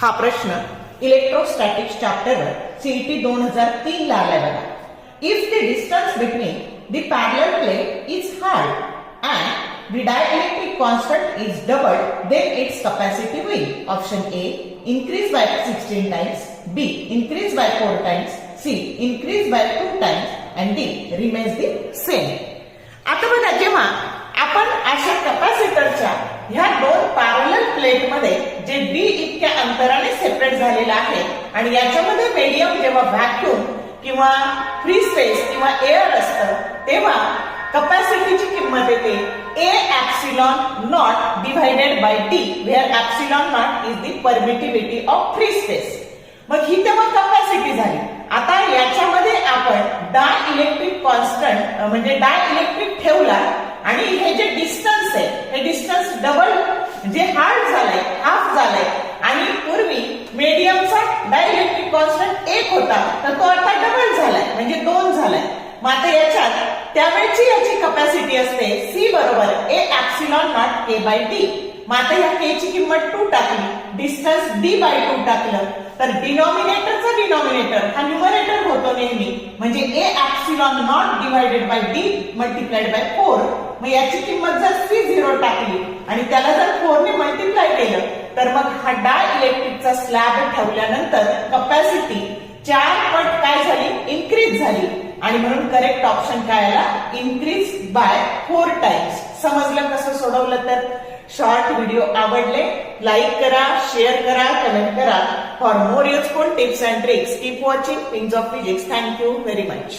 हा प्रश्न electrostatics चॅप्टरवर CET 2003 ला आलाय बघा. If the distance between the parallel plate is hard and the dielectric constant is doubled, then its capacity will option A increase by 16 times, B increase by 4 times, C increase by 2 times and D remains the same. आता बघा, जेव्हा आपण अशा कॅपॅसिटरच्या ह्या दोन parallel plate मध्ये जे D इतक्या अंतराने सेपरेट झालेला आहे आणि याच्यामध्ये मीडियम जेव्हा व्हॅक्यूम किंवा फ्री स्पेस किंवा एअर असतं तेव्हा कॅपॅसिटीची किंमत येते A epsilon naught divided by D, where epsilon naught is the permittivity of free space. मग ही तेव्हा कॅपॅसिटी झाली. आता याच्यामध्ये आपण डायइलेक्ट्रिक कॉन्स्टंट म्हणजे डायइलेक्ट्रिक ठेवला आणि हे जे डिस्टन्स आहे हे डिस्टन्स डबल जे हार्ड झालंय, हाफ झालंय आणि पूर्वी मीडियमचा डायइलेक्ट्रिक कॉन्स्टंट 1 होता तर तो आता डबल झालाय म्हणजे 2 झालाय. मग आता याच्यात त्यावेळची याची कॅपॅसिटी असते C बरोबर A epsilon naught K by D. मग आता या K ची किंमत 2 टाकली, डिस्टन्स D by 2 टाकलं तर डिनॉमिनेटरचा डिनॉमिनेटर हा न्यूमरेटर होतो नेहमी म्हणजे A epsilon naught divided by D multiplied by 4. मग याची किंमत जर C0 टाकली आणि त्याला जर 4 ने मल्टिप्लाय केलं तर मग हा डायइलेक्ट्रिकचा स्लॅब ठेवल्यानंतर कॅपॅसिटी 4 पट काय झाली, इन्क्रीज झाली आणि म्हणून करेक्ट ऑप्शन काय आला, इन्क्रीज बाय 4 टाइम्स. समजलं कसं सोडवलं तर? शॉर्ट व्हिडिओ आवडले लाईक करा, शेअर करा, कमेंट करा. For more useful tips and tricks keep watching wings of physics. Thank you very much.